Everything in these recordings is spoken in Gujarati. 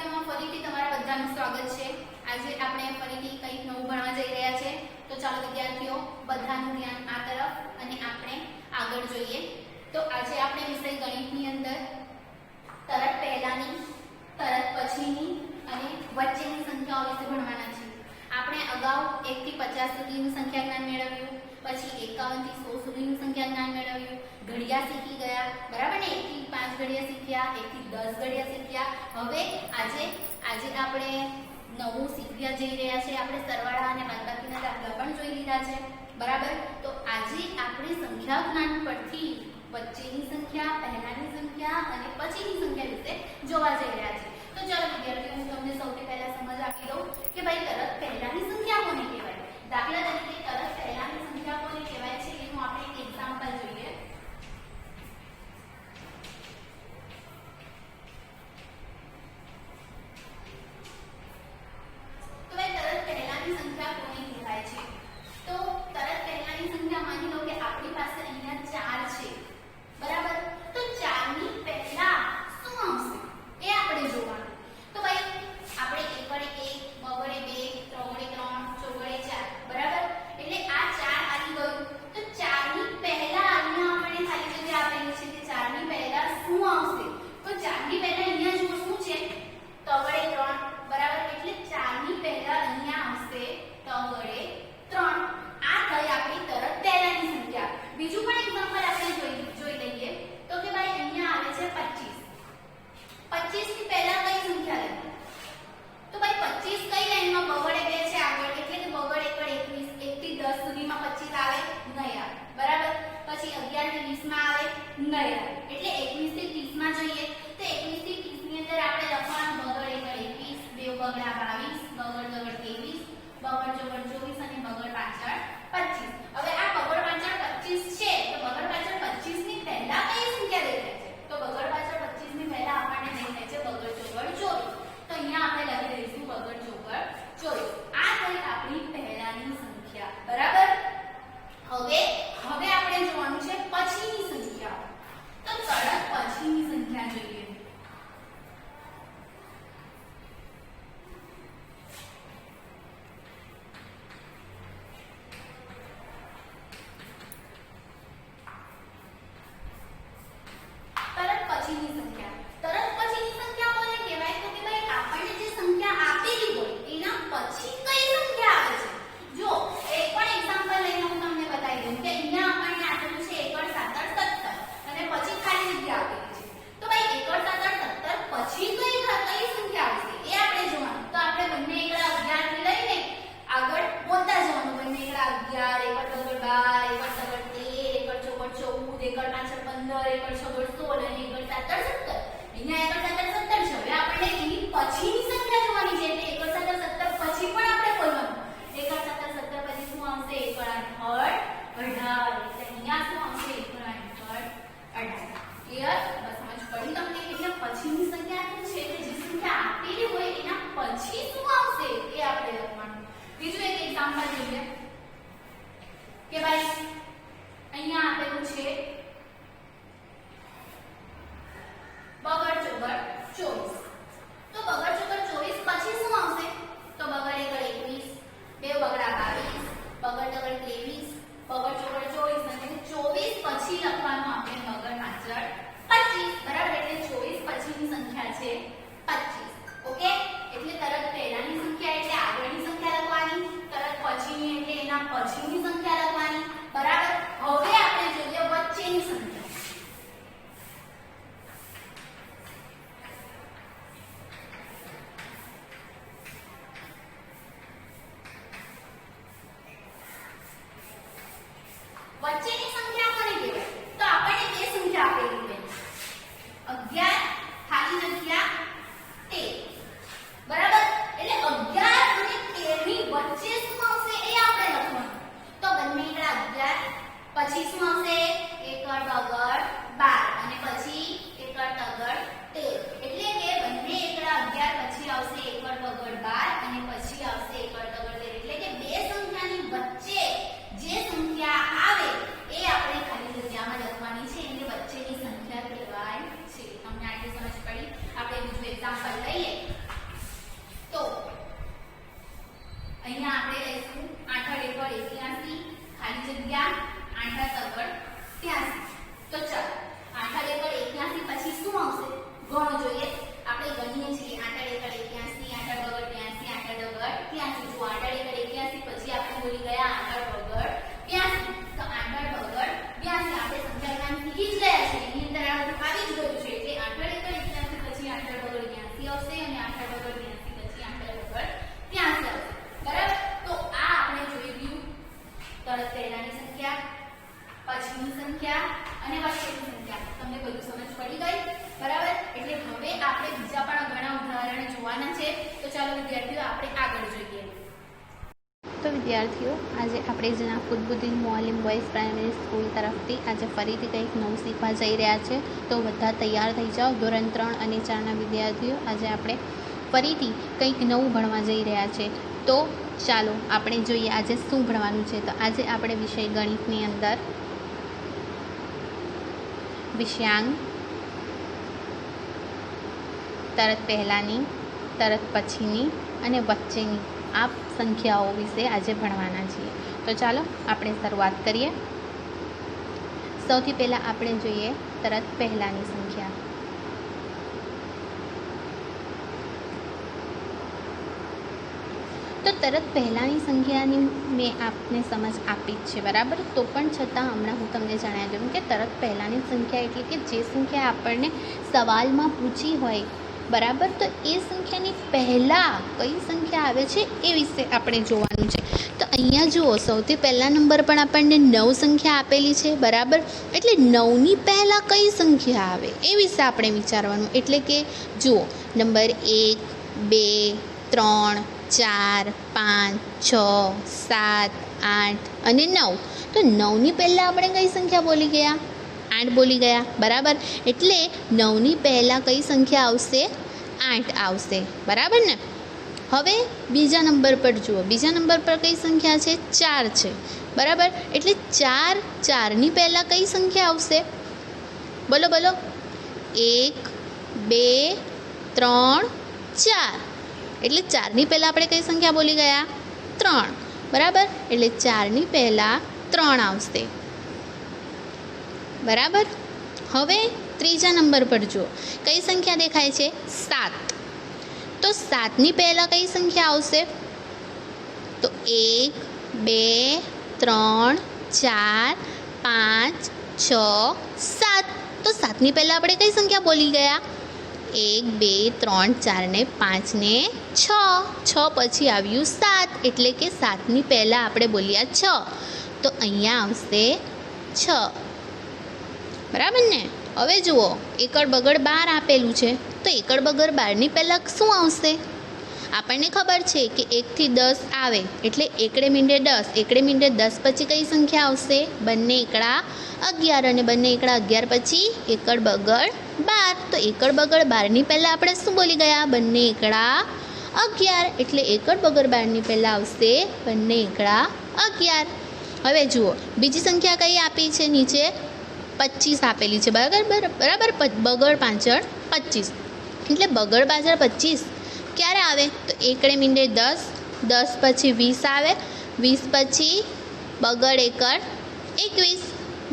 વિડિયોમાં ફરીથી તમારા બધાનું સ્વાગત છે। આજે આપણે ફરીથી કંઈક નવું ભણવા જઈ રહ્યા છે। તો ચાલો વિદ્યાર્થીઓ, બધાનું ધ્યાન આ તરફ અને આપણે આગળ જોઈએ। તો આજે આપણે વિષય ગણિતની અંદર તરત પહેલાની, તરત પછીની અને વચ્ચેની સંખ્યાઓ વિશે ભણવાના છે। આપણે અગાઉ 1 થી 50 સુધીનું સંખ્યા જ્ઞાન મેળવ્યું, પછી 51 થી 100 સુધીનું સંખ્યા જ્ઞાન મેળવ્યું, ઘડિયા શીખી ગયા, બરાબર ને? 1 થી 5 ઘડિયા શીખ્યા, 1 થી 10 ઘડિયા શીખ્યા। હવે આજે આપણે નવું શીખવા જઈ રહ્યા છે। આપણે સરવાળા અને બાદબાકીના દાખલા પણ જોઈ લીધા છે, બરાબર? તો આજે આપણે સંખ્યા જ્ઞાન પરથી વચ્ચેની સંખ્યા, પહેલાની સંખ્યા અને પછીની સંખ્યા વિશે જોવા જઈ રહ્યા છે। તો ચાલો વિદ્યાર્થીઓ, હું તમને સૌથી પહેલા સમજ આપી દઉં કે ભાઈ તરત પહેલાની સંખ્યા કોને કહેવાય। દાખલા તરીકે તરત પહેલાની સંખ્યા કોને કહેવાય છે એનું આપણે એક એક્ઝામ્પલ જોઈએ। તો ભાઈ તરત પહેલાની સંખ્યા કોને કહેવાય છે? તો તરત પહેલાની સંખ્યા માની લો કે આપણી પાસે અહીંયા 4 છે, બરાબર? તો 4 ની પહેલા શું આવશે એ આપણે જોવાનું। તો ભાઈ આપણે 1 વડે 1, 2 વડે 2, 3 વડે 3, 4, બરાબર? એટલે આ 4 આવી ગયું। તો 4 ની પહેલા અહીંયા આપણે ખાલી જગ્યા આપેલી છે કે 4 ની પહેલા શું આવશે? તો 4 ની પહેલા અહીંયા જો શું છે? 3 વડે 3, બરાબર? એટલે 4 ની પહેલા અહીંયા આવશે 3 વડે 3। આ થઈ આપણી તરત પહેલાની સંખ્યા। બીજું પણ એક્ઝામ્પલ આપણે જોઈ લઈએ। તો કે ભાઈ અહીંયા આવે છે 25। 25 ની પહેલા કઈ સંખ્યા લેવી? તો ભાઈ 25 કઈ લાઈનમાં 2 વડે 2 છે આગળ, એટલે કે 2 વડે 1 21, 1 થી 10 સુધીમાં 25 આવે નહીં આવે, બરાબર? પછી 11 થી 20 માં આવે નહીં આવે, એટલે 21 થી 30 માં જોઈએ। તો 21 થી 30 ની અંદર આપણે લખવાનું 2 વડે 21, 2 બગડા 22, બગડ 23, બગડ ચોગડ 24 અને બગડ પાછળ 25। હવે આ બગડ પાછળ 25 છે, તો બગડ પાછળ 25 ની પહેલા કઈ સંખ્યા દેખાય છે? તો બગડ પાછળ 25 ની પહેલા આપણને દેખાય છે બગડ ચોગડ 24। તો અહીંયા આપણે લખી દઈશું બગડ ચોગડ 24। આ થઈ આપણી પહેલાની સંખ્યા, બરાબર? હવે આપણે જોવાનું છે પછીની સંખ્યા। તો તરત પછીની સંખ્યા જોઈએ। બીજું એક એક્ઝામ્પલ જોઈએ કે ભાઈ અહીંયા આપેલું છે બગડ ચોગડ 24। તો બગડ ચોગડ 24 પછી શું આવશે? તો બગડ એકડ 21, 2 બગડા 22, બગડ તગડ 23, બગડ ચોગડ 24 અને 24 પછી લખવાનું આપણે બગડ પાછળ 25, બરાબર? એટલે 24 પછીની સંખ્યા છે 25। ઓકે? એટલે તરત પહેલાની સંખ્યા એટલે આગળની સંખ્યા લખવાની, તરત પછીની એટલે એના પછીની સંખ્યા લખવાની, બરાબર? હવે આપણે જોઈએ વચ્ચેની સંખ્યા। વચ્ચેની સંખ્યા કોને કહેવાય? તો આપણને બે સંખ્યા આપેલી છે, 11 ખાલી જગ્યા વિદ્યાર્થીઓ, આજે આપણે જેના કુતબુદ્દીન મોઅલ્લિમ બોયઝ પ્રાઇમરી સ્કૂલ તરફથી આજે ફરીથી કંઈક નવું શીખવા જઈ રહ્યા છે. તો બધા તૈયાર થઈ જાઓ. ધોરણ 3 અને 4ના વિદ્યાર્થીઓ, આજે આપણે ફરીથી કંઈક નવું ભણવા જઈ રહ્યા છે. તો ચાલો આપણે જોઈએ આજે શું ભણવાનું છે. તો આજે આપણે વિષય ગણિતની અંદર વિષયાંક, તરત પહેલાંની, તરત પછીની અને વચ્ચેની આ સંખ્યાઓ વિશે આજે ભણવાના છીએ. તો ચાલો આપણે શરૂઆત કરીએ. સૌથી પહેલાં આપણે જોઈએ તરત પહેલાંની સંખ્યા. તો તરત પહેલાંની સંખ્યાની મેં આપને સમજ આપી જ છે, બરાબર. તો પણ છતાં હમણાં હું તમને જણાવી દઉં કે તરત પહેલાંની સંખ્યા એટલે કે જે સંખ્યા આપણને સવાલમાં પૂછી હોય, બરાબર, તો એ સંખ્યાની પહેલાં કઈ સંખ્યા આવે છે એ વિશે આપણે જોવાનું છે. તો અહીંયા જુઓ, સૌથી પહેલા નંબર પણ આપણને 9 સંખ્યા આપેલી છે, બરાબર. એટલે 9ની પહેલાં કઈ સંખ્યા આવે એ વિશે આપણે વિચારવાનું. એટલે કે જુઓ, નંબર 1, 2, 3, 4, 5, 6, 7, 8 અને 9. તો 9ની પહેલાં આપણે કઈ સંખ્યા બોલી ગયા? 8 બોલી ગયા, બરાબર. એટલે 9ની પહેલાં કઈ સંખ્યા આવશે? 8 આવશે, બરાબર ને. હવે બીજા નંબર પર જુઓ, બીજા નંબર પર કઈ સંખ્યા છે? 4 છે, બરાબર. એટલે 4ની પહેલાં કઈ સંખ્યા આવશે? બોલો બોલો. 1, 2, 3, 4. એટલે 4ની પહેલાં આપણે કઈ સંખ્યા બોલી ગયા? 3, બરાબર. એટલે 4ની પહેલાં 3 આવશે, બરાબર. હવે ત્રીજા નંબર પર જુઓ, કઈ સંખ્યા દેખાય છે? 7. તો 7ની પહેલાં કઈ સંખ્યા આવશે? તો 1, 2, 3, 4, 5, 6, 7. તો 7ની પહેલાં આપણે કઈ સંખ્યા બોલી ગયા? 1, 2, 3, 4 ને 5 ને 6 પછી આવ્યું 7. એટલે કે 7ની પહેલાં આપણે બોલ્યા 6. તો અહીંયા આવશે 6, બરાબર ને. હવે જુઓ, એકડ બગડ 12 આપેલું છે. તો એકડ બગડ 12ની પહેલાં શું આવશે? આપણને ખબર છે કે 1 થી 10 આવે એટલે એકડે મીંડે 10. એકડે મીંડે 10 પછી કઈ સંખ્યા આવશે? બંને એકડા 11 અને બંને એકડા 11 પછી એકડ બગડ 12. તો એકડ બગડ 12ની પહેલાં આપણે શું બોલી ગયા? બંને એકડા 11. એટલે એકડ બગડ 12ની પહેલાં આવશે બંને એકડા 11. હવે જુઓ, બીજી સંખ્યા કઈ આપી છે? નીચે 25 આપેલી છે, બરાબર. બગડ પાછળ 25. એટલે બગડ પાછળ 25 ક્યારે આવે? તો એકડે મીંડે 10. 10 પછી 20 આવે. 20 પછી બગડ એકડ 21,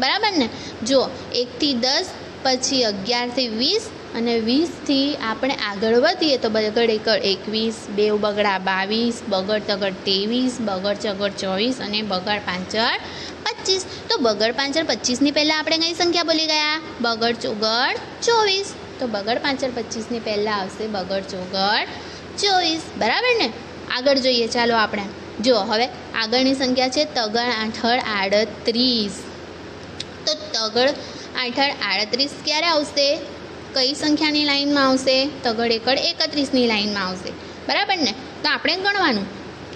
બરાબર ને. જો 1 થી 10 પછી 11 થી 20 અને 20થી આપણે આગળ વધીએ તો બગડ એકડ 21, 2 બગડા 22, બગડ તગડ 23, બગડ ચગડ 24 અને બગડ પાછળ 25. તો બગડ પાછળ 25ની પહેલાં આપણે કઈ સંખ્યા બોલી ગયા? બગડ ચોગડ 24. તો બગડ પાછળ 25ની પહેલાં આવશે બગડ ચોગડ 24, બરાબર ને. આગળ જોઈએ, ચાલો આપણે જો. હવે આગળની સંખ્યા છે તગડ આઠડ 38. તો તગડ આઠડ 38 ક્યારે આવશે? કઈ સંખ્યાની લાઈનમાં આવશે? તગડ એકડ 31ની લાઈનમાં આવશે, બરાબર ને. તો આપણે ગણવાનું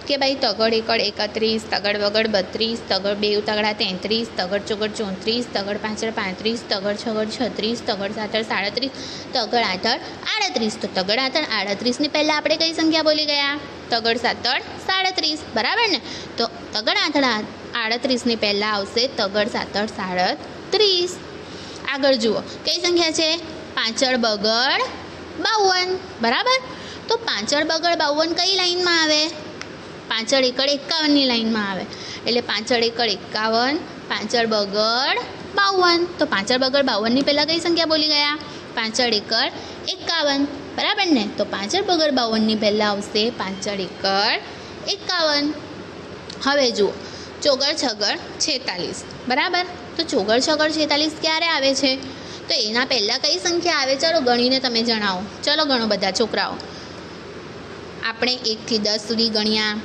કે ભાઈ તગડ એકડ 31, તગડ વગડ 32, તગડ બેઉ તગડા 33, તગડ ચોગડ 34, તગડ પાછળ 35, તગડ છગડ 36, તગડ સાતડ 37, તગડ આઠડ 38. તો તગડ આઠડ 38ની પહેલાં આપણે કઈ સંખ્યા બોલી ગયા? તગડ સાતડ 37, બરાબર ને. તો તગડ આઠડ 38ની પહેલાં આવશે તગડ સાતડ 37. આગળ જુઓ, કઈ સંખ્યા છે? પાછળ બગડ 52, બરાબર. તો પાછળ બગડ 52 કઈ લાઈનમાં આવે? પાછળ એકડ 51ની લાઈનમાં આવે. એટલે પાછળ એકડ 51, પાછળ બગડ 52. તો પાછળ બગડ 52ની પહેલાં કઈ સંખ્યા બોલી ગયા? પાછળ એકડ 51, બરાબર ને. તો પાછળ બગડ 52ની પહેલાં આવશે પાછળ એકડ 51. હવે જુઓ, ચોગડ છગડ 46, બરાબર. તો ચોગડ છગડ 46 ક્યારે આવે છે? તો એના પહેલાં કઈ સંખ્યા આવે? ચાલો ગણીને તમે જણાવો. ચલો ગણો બધા છોકરાઓ. આપણે 1 થી 10 સુધી ગણ્યા,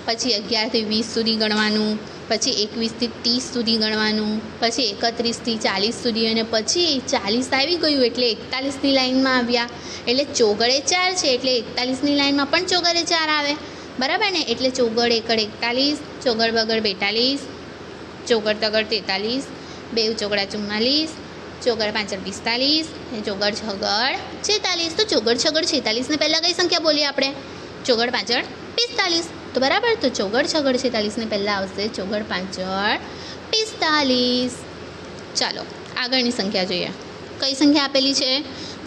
પછી 11 થી 20 સુધી ગણવાનું, પછી 21 થી 30 સુધી ગણવાનું, પછી 31 થી 40 સુધી, અને પછી 40 આવી ગયું એટલે 41ની લાઈનમાં આવ્યા. એટલે ચોગડે 4 છે એટલે 41ની લાઈનમાં પણ ચોગડે 4 આવે, બરાબર ને? એટલે ચોગડ એકડ 41, ચોગડ બગડ 42, ચોગડ તગડ 43, બેવ ચોગડા 44, ચોગડ પાંચડ 45, અને ચોગડ છગડ 46. તો ચોગડ છગડ 46 ને પહેલાં કઈ સંખ્યા બોલીએ આપણે? ચોગડ પાંચડ 45. તો બરાબર, તો ચોગડ છગડ 46 ને પહેલાં આવશે ચોગડ પાંચડ 45. ચાલો આગળની સંખ્યા જોઈએ. કઈ સંખ્યા આપેલી છે?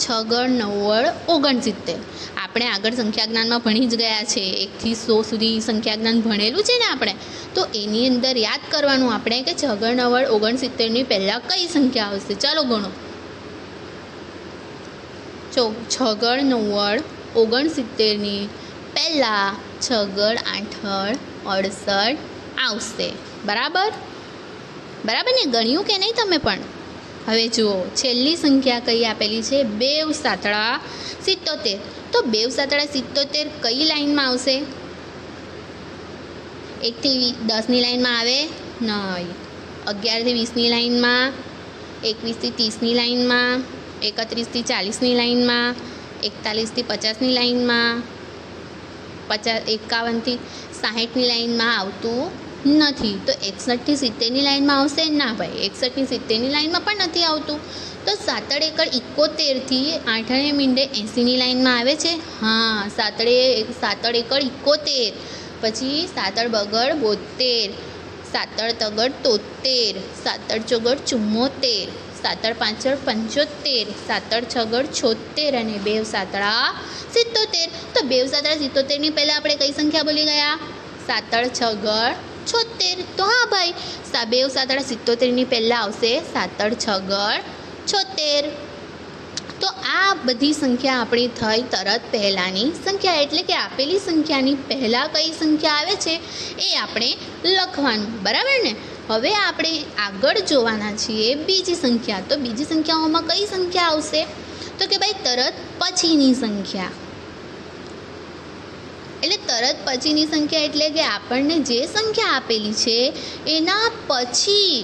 છગડ નવ્વડ 69. આપણે આગળ સંખ્યા જ્ઞાનમાં ભણી જ ગયા છે, 1 થી 100 સુધી સંખ્યા જ્ઞાન ભણેલું છે ને આપણે. તો એની અંદર યાદ કરવાનું આપણે કે છગડ નવ્વડ 69 ની પહેલાં કઈ સંખ્યા આવશે. ચાલો ગણો. છગડ નવ્વડ 69 ની પહેલાં છગડ આઠડ 68 આવશે. બરાબર બરાબર ને? ગણ્યું કે નહીં તમે પણ? હવે જુઓ, છેલ્લી સંખ્યા કઈ આપેલી છે? બેવ સાતડા 77. તો બેવ સાતડા 77 કઈ લાઈનમાં આવશે? 1 થી 10ની લાઈનમાં આવે નહીં. 11 થી 20ની લાઈનમાં, 21 થી 30ની લાઈનમાં, 31 થી 40ની લાઈનમાં, 41 થી 50ની લાઈનમાં, 51 થી 60ની લાઈનમાં આવતું નથી. તો 61 થી 70ની લાઈનમાં આવશે? ના ભાઈ, 61 થી 70ની લાઈનમાં પણ નથી આવતું. તો સાતડ એકડ 71 થી 8 મીંડે 80ની લાઈનમાં આવે છે? હા, સાતડ એકડ 71, પછી સાતડ બગડ 72, સાતડ તગડ 73, સાતડ ચોગડ 74, સાતડ પાંચડ 75, સાતડ છગડ 76 અને બેવ સાતડા 77. તો બેવ સાતડા 77 ની પહેલાં આપણે કઈ સંખ્યા બોલી ગયા? સાતડ છગડ 76. તો હા ભાઈ, બેવ સાતડા 77 ની પહેલાં આવશે સાતડ છગડ 76. તો આ બધી સંખ્યા આપણી થઈ તરત પહેલાંની સંખ્યા, એટલે કે આપેલી સંખ્યાની પહેલાં કઈ સંખ્યા આવે છે એ આપણે લખવાનું. બરાબર ને? હવે આપણે આગળ જોવાના છીએ બીજી સંખ્યા. તો બીજી સંખ્યાઓમાં કઈ સંખ્યા આવશે? તો કે ભાઈ તરત પછીની સંખ્યા. એટલે તરત પછીની સંખ્યા એટલે કે આપણને જે સંખ્યા આપેલી છે એના પછી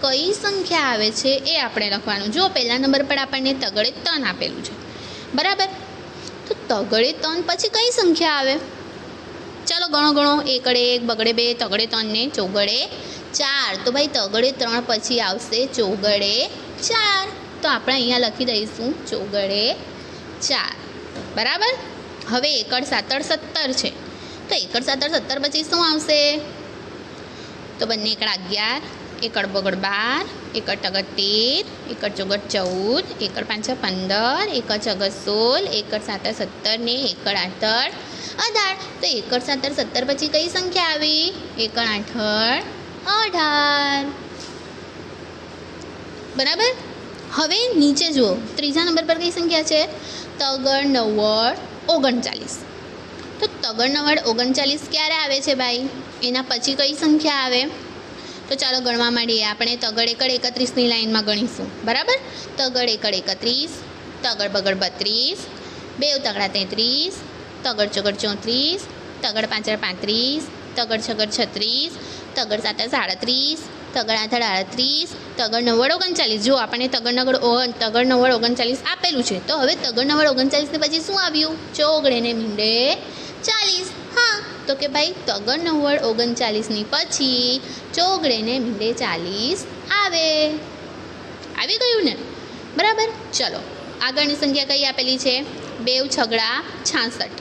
કઈ સંખ્યા આવે છે એ આપણે લખવાનું. જો પહેલા નંબર પર આપણને તગડે 3 આપેલું છે. બરાબર, તો તગડે 3 પછી કઈ સંખ્યા આવે? ચાલો ગણો ગણો. એકડે 1, બગડે 2, તગડે 3 ને ચોગડે 4. તો ભાઈ તગડે 3 પછી આવશે ચોગડે 4. તો આપણે અહીંયા લખી દઈશું ચોગડે 4. બરાબર. હવે એકડ સાતડ 17 છે. તો એકડ સાતડ 17 પછી શું આવશે? તો બંને એકડ 11, એકડ બગડ 12, એકડ તગડ 13, એકડ ચોગડ 14, એકડ પાંચા 15, એકડ છગડ 16, એકડ સાતડ 17 ને એકડ આઠડ 18. તો એકડ સાતડ 17 પછી કઈ સંખ્યા આવી? એકડ આઠડ 18. બરાબર. હવે નીચે જુઓ, ત્રીજા નંબર પર કઈ સંખ્યા છે? તગડ નવ્વડ 39. તો તગડ નવ્વડ 39 ક્યારે આવે છે ભાઈ? એના પછી કઈ સંખ્યા આવે? તો ચાલો ગણવા માંડીએ. આપણે તગડ એકડ 31ની લાઈનમાં ગણીશું. બરાબર. તગડ એકડ 31, તગડ બગડ 32, બેવ તગડા 33, તગડ ચોગડ 34, તગડ પાંચડ 35, તગડ છગડ 36, તગડ સાતડ 37, તગડ આઠડ 38, તગડ નવ્વડ 39. જો આપણને તગડ નવ્વડ 39 આપેલું છે. તો હવે તગડ નવ્વડ 39 ને પછી શું આવ્યું? ચોગડે ને મીંડે 40. હા, તો કે ભાઈ તગડ નવ્વડ 39 ની પછી ચોગડે ને મીંડે 40 આવે. આવી ગયું ને? બરાબર. ચલો આગળની સંખ્યા કઈ આપેલી છે? બેવ છગડા 66.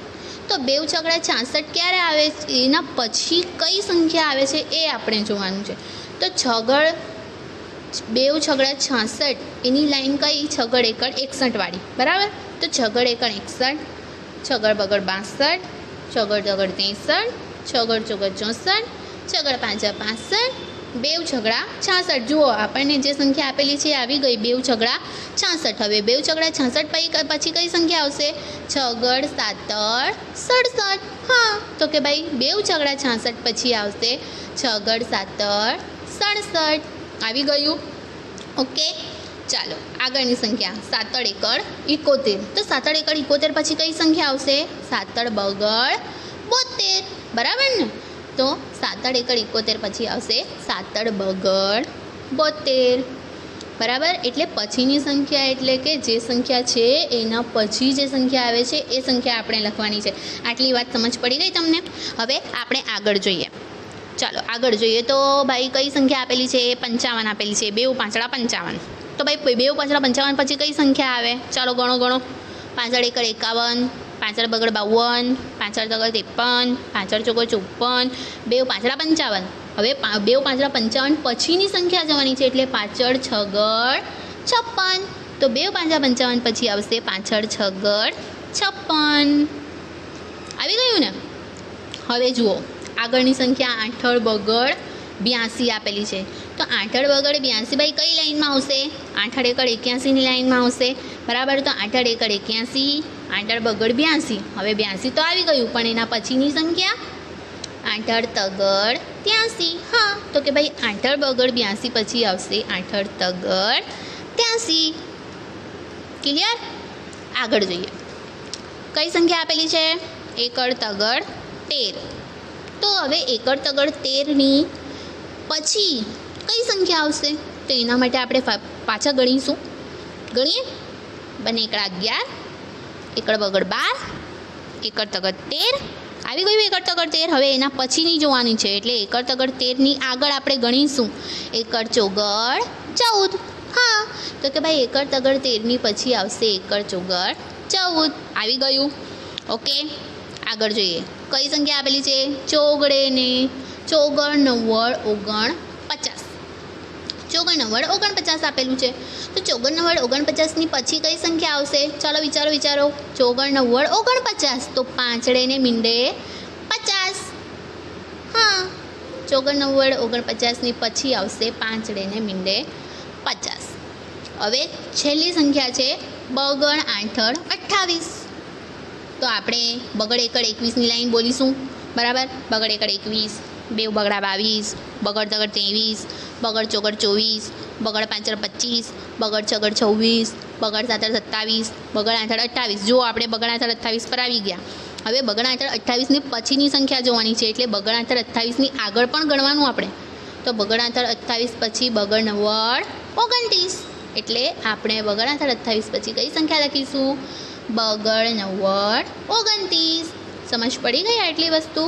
તો બેવ છગડા 66 ક્યારે આવે? એના પછી કઈ સંખ્યા આવે છે એ આપણે જોવાનું છે. તો બેવ છગડા 66 એની લાઈન કઈ? છગડ એકડ 61 વાળી. બરાબર. તો છગડ એકડ 61, છગડ બગડ 62, છગડ તગડ 63, છગડ ચોગડ 64, છગડ પાંચા 65, બેવ છગડા 66. જુઓ આપણને જે સંખ્યા આપેલી છે આવી ગઈ, બેવ છગડા 66. હવે બેવ છગડા 66 પછી કઈ સંખ્યા આવશે? છગડ સાતડ 67. હા, તો કે ભાઈ બેવ છગડા 66 પછી આવશે છગડ સાતડ 67. આવી ગયું? ઓકે. ચાલો આગળની સંખ્યા સાતડ એકડ 71. તો સાતડ એકડ 71 પછી કઈ સંખ્યા આવશે? સાતડ બગડ 72. બરાબર ને? તો સાતડ એકડ 71 પછી આવશે સાતડ બગડ 72. બરાબર. એટલે પછીની સંખ્યા એટલે કે જે સંખ્યા છે એના પછી જે સંખ્યા આવે છે એ સંખ્યા આપણે લખવાની છે. આટલી વાત સમજ પડી ગઈ તમને? હવે આપણે આગળ જોઈએ. ચાલો આગળ જોઈએ તો ભાઈ કઈ સંખ્યા આપેલી છે? 55 આપેલી છે. 2 5 55. તો ભાઈ 2 5 55 પછી કઈ સંખ્યા આવે? ચાલો ગણો ગણો. 5 એકડ 51, 5 બગડ 52, 5 તગડ 53, 5 ચોગડ 54, 2 5 55. હવે 2 5 55 પછીની સંખ્યા જવાની છે એટલે 5 6 56. તો 2 5 55 પછી આવશે 5 6 56. આવી ગયું ને? હવે જુઓ આગળની સંખ્યા 8 બગડ 82 આપેલી છે. તો 8 બગડ 82 ભાઈ કઈ લાઈનમાં આવશે? 8 એકડ 81ની લાઈનમાં આવશે. બરાબર. તો 8 એકડ 81, 8 બગડ 82. હવે 82 તો આવી ગયું પણ એના પછીની સંખ્યા 8 તગડ 83. હા તો કે ભાઈ 8 બગડ 82 પછી આવશે 8 તગડ 83. ક્લિયર? આગળ જોઈએ. કઈ સંખ્યા આપેલી છે? એકડ તગડ 13. તો હવે એકડ તગડ 13ની પછી કઈ સંખ્યા આવશે? તો એના માટે આપણે પાછા ગણીશું. ગણીએ. બને એકડ 11, એકડ બગડ 12, એકડ તગડ 13. આવી ગયું એકડ તગડ 13. હવે એના પછીની જોવાની છે એટલે એકડ તગડ 13ની આગળ આપણે ગણીશું. એકડ ચોગડ 14. હા તો કે ભાઈ એકડ તગડ 13ની પછી આવશે એકડ ચોગડ 14. આવી ગયું. ઓકે આગળ જોઈએ. કઈ સંખ્યા આપેલી છે? ચોગડે ને ચોગડ 9 49. ચોગડ 9 49 આપેલું છે. તો ચોગડ 9 49ની પછી કઈ સંખ્યા આવશે? ચાલો વિચારો. ચોગડ 9 49. તો પાંચડે ને મીંડે 50. હા ચોગડ 9 49ની પછી આવશે પાંચડે ને મીંડે 50. હવે છેલ્લી સંખ્યા છે બગડ 8 28. તો આપણે બગડ એકડ 21ની લાઈન બોલીશું. બરાબર. બગડ એકડ 21, 2 બગડા 22, બગડ તગડ 23, બગડ ચોગડ 24, બગડ 5 25, બગડ છગડ 26, બગડ 7 27, બગડ 8 28. જો આપણે બગડ 8 28 પર આવી ગયા. હવે બગડ 8 28ની પછીની સંખ્યા જોવાની છે એટલે બગડ 8 28ની આગળ પણ ગણવાનું આપણે. તો બગડ 8 28 પછી બગડ 9 29. એટલે આપણે બગડ 8 28 પછી કઈ સંખ્યા લખીશું? બગડ 9 29. સમજ પડી ગઈ આટલી વસ્તુ?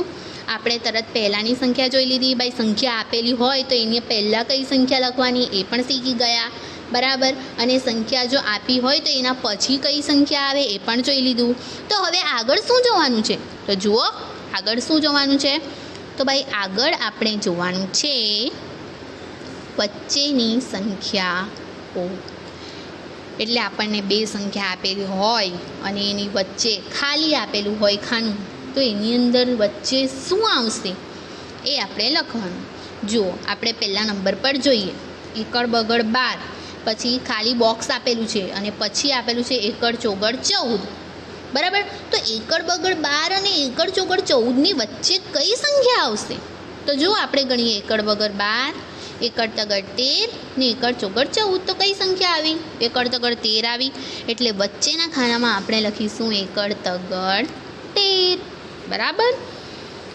આપણે તરત પહેલાંની સંખ્યા જોઈ લીધી. ભાઈ સંખ્યા આપેલી હોય તો એની પહેલાં કઈ સંખ્યા લખવાની એ પણ શીખી ગયા. બરાબર. અને સંખ્યા જો આપી હોય તો એના પછી કઈ સંખ્યા આવે એ પણ જોઈ લીધું. તો હવે આગળ શું જોવાનું છે? તો જુઓ આગળ શું જોવાનું છે? તો ભાઈ આગળ આપણે જોવાનું છે વચ્ચેની સંખ્યાઓ. એટલે આપણને 2 સંખ્યા આપેલી હોય અને એની વચ્ચે ખાલી આપેલું હોય ખાનું, તો એની અંદર વચ્ચે શું આવશે એ આપણે લખવાનું. જુઓ આપણે પહેલા નંબર પર જોઈએ. એકડ બગડ 12 પછી ખાલી બોક્સ આપેલું છે અને પછી આપેલું છે એકડ ચોગડ 14. બરાબર. તો એકડ બગડ 12 અને એકડ ચોગડ 14ની વચ્ચે કઈ સંખ્યા આવશે? તો જો આપણે ગણીએ એકડ બગડ 12, એકડ તગડ 13 ને એકડ ચોગડ 14. તો કઈ સંખ્યા આવી? એકડ તગડ 13 આવી. એટલે વચ્ચેના ખાનામાં આપણે લખીશું એકડ તગડ 13. બરાબર.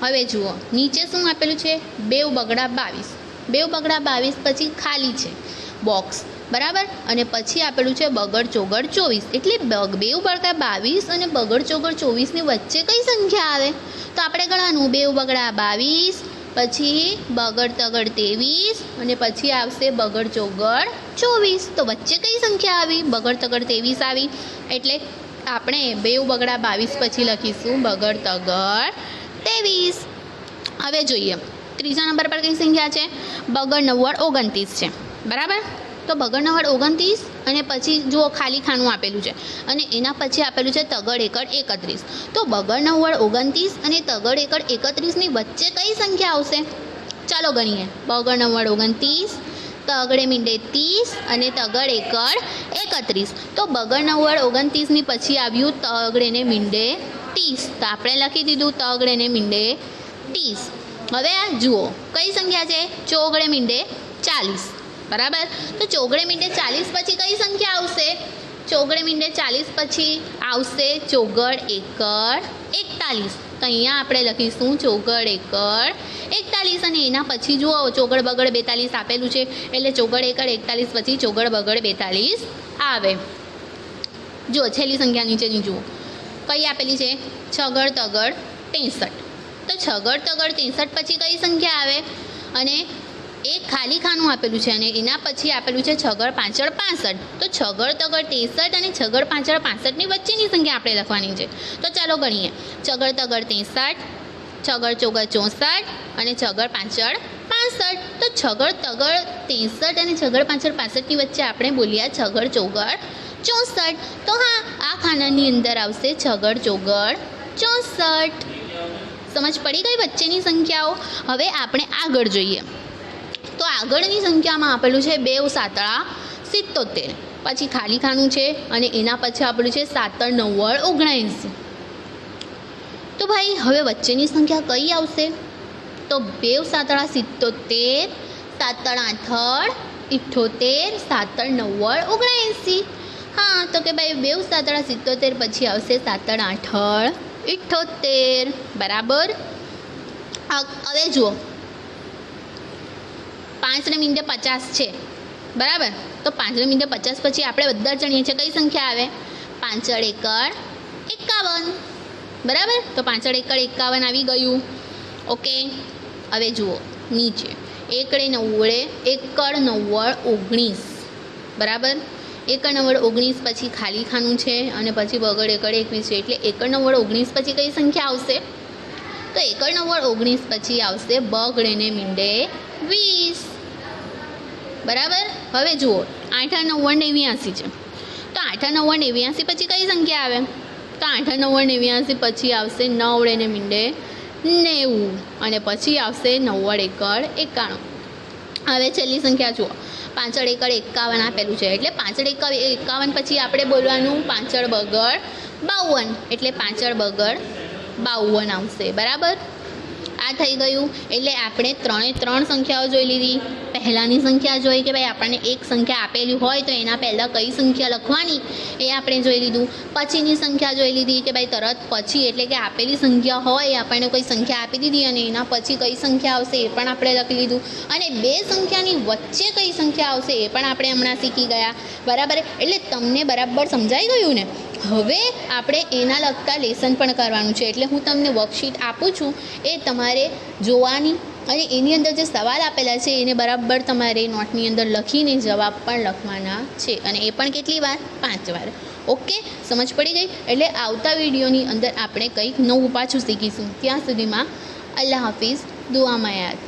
હવે જુઓ નીચે શું આપેલું છે? 2 બગડા 22. 2 બગડા 22 પછી ખાલી છે બોક્સ. બરાબર. અને પછી આપેલું છે બગડ ચોગડ 24. એટલે 2 બગડા 22 અને બગડ ચોગડ 24ની વચ્ચે કઈ સંખ્યા આવે? તો આપણે ગણવાનું 2 બગડા 22 પછી બગડ તગડ 23 અને પછી આવશે બગડ ચોગડ 24. તો વચ્ચે કઈ સંખ્યા આવી? બગડ તગડ 23 આવી. એટલે આપણે 2 બગડા 22 પછી લખીશું બગડ તગડ 23. હવે જોઈએ ત્રીજા નંબર પર કઈ સંખ્યા છે? બગડ 9 29 છે. બરાબર. તો બગડ 9 29 અને પછી જુઓ ખાલી ખાનું આપેલું છે અને એના પછી આપેલું છે તગડ એકડ 31. તો બગડ 9 29 અને તગડ એકડ 31ની વચ્ચે કઈ સંખ્યા આવશે? ચાલો ગણીએ. બગડ 9 29, તગડે મીંડે 30 અને તગડ એકડ 31. તો બગડ 9 29ની પછી આવ્યું તગડે ને મીંડે 30. તો આપણે લખી દીધું તગડે ને મીંડે 30. હવે આ જુઓ કઈ સંખ્યા છે? ચોગડે મીંડે 40. બરાબર. તો ચોગડે મીંડે 40 પછી કઈ સંખ્યા આવશે? ચોગડે મીંડે 40 પછી આવશે ચોગડ એકડ 41. તો અહીંયા આપણે લખીશું ચોગડ એકડ 41 અને એના પછી જુઓ ચોગડ બગડ 42 આપેલું છે એટલે ચોગડ એકડ 41 પછી ચોગડ બગડ 42 આવે. જુઓ છેલ્લી સંખ્યા નીચેની જુઓ કઈ આપેલી છે છગડ તગડ 63. તો છગડ તગડ 63 પછી કઈ સંખ્યા આવે અને એક ખાલી ખાનું આપેલું છે અને એના પછી આપેલું છે છગડ પાંચડ 65. તો છગડ તગડ 63 અને છગડ પાંચડ 65 ની વચ્ચેની સંખ્યા આપણે લખવાની છે. તો ચાલો ગણીએ છગડ તગડ 63, છગડ ચોગડ 64 અને છગડ પાંચડ 65. તો છગડ તગડ 63 અને છગડ પાંચડ 65 ની વચ્ચે આપણે બોલ્યા છગડ ચોગડ 64. તો હા આ ખાનાની અંદર આવશે છગડ ચોગડ 64. સમજ પડી ગઈ વચ્ચેની સંખ્યાઓ. હવે આપણે આગળ જોઈએ તો આગળની સંખ્યામાં આપેલું છે 2 સાતળા 77. પછી ખાલી ખાનું છે અને એના પછી આપેલું છે 7 9 79. તો ભાઈ હવે વચ્ચેની સંખ્યા કઈ આવશે તો 2 સાતળા 77, 7 8 78, 7 9 79. હા તો કે ભાઈ 2 સાતળા 77 પછી આવશે 7 8 78. બરાબર. હવે જુઓ 5 ને મીંડે 50 છે બરાબર. તો 5 ને મીંડે 50 પછી આપણે બધા જાણીએ છીએ કઈ સંખ્યા આવે પાંચડ એકડ 51. બરાબર. તો પાંચડ એકડ 51 આવી ગયું. ઓકે. હવે જુઓ નીચે એકડે 90 એકડ 90 19. બરાબર. એકડ 90 19 પછી ખાલી ખાનું છે અને પછી બગડ એકડ 21 છે એટલે એકડ 90 19 પછી કઈ સંખ્યા આવશે તો એકડ 90 19 પછી આવશે બગડે ને મીંડે 20. બરાબર. હવે જુઓ 8 9 89 છે તો 8 9 89 પછી કઈ સંખ્યા આવે તો 8 9 89 પછી આવશે 9 ને મીંડે 90 અને પછી આવશે 90 એકડ 91. હવે છેલ્લી સંખ્યા જુઓ પાંચડ એકડ 51 આપેલું છે એટલે પાંચડ એકડ 51 પછી આપણે બોલવાનું પાંચડ બગડ 52 એટલે પાંચડ બગડ 52 આવશે. બરાબર. આ થઈ ગયું. એટલે આપણે 3 સંખ્યાઓ જોઈ લીધી. પહેલાંની સંખ્યા જોઈ કે ભાઈ આપણને એક સંખ્યા આપેલી હોય તો એના પહેલાં કઈ સંખ્યા લખવાની એ આપણે જોઈ લીધું. પછીની સંખ્યા જોઈ લીધી કે ભાઈ તરત પછી એટલે કે આપેલી સંખ્યા હોય આપણને કોઈ સંખ્યા આપી દીધી અને એના પછી કઈ સંખ્યા આવશે એ પણ આપણે લખી લીધું. અને બે સંખ્યાની વચ્ચે કઈ સંખ્યા આવશે એ પણ આપણે હમણાં શીખી ગયા. બરાબર. એટલે તમને બરાબર સમજાઈ ગયું ને. હવે આપણે એના લગતા લેસન પણ કરવાનું છે એટલે હું તમને વર્કશીટ આપું છું એ તમારે જોવાની અને એની અંદર જે સવાલ આપેલા છે એને બરાબર તમારે નોટની અંદર લખીને જવાબ પણ લખવાના છે અને એ પણ કેટલી વાર 5 વાર. ઓકે. સમજ પડી ગઈ. એટલે આવતા વિડીયોની અંદર આપણે કંઈક નવું પાછું શીખીશું. ત્યાં સુધીમાં અલ્લાહ હાફિઝ. દુઆમાં યાદ.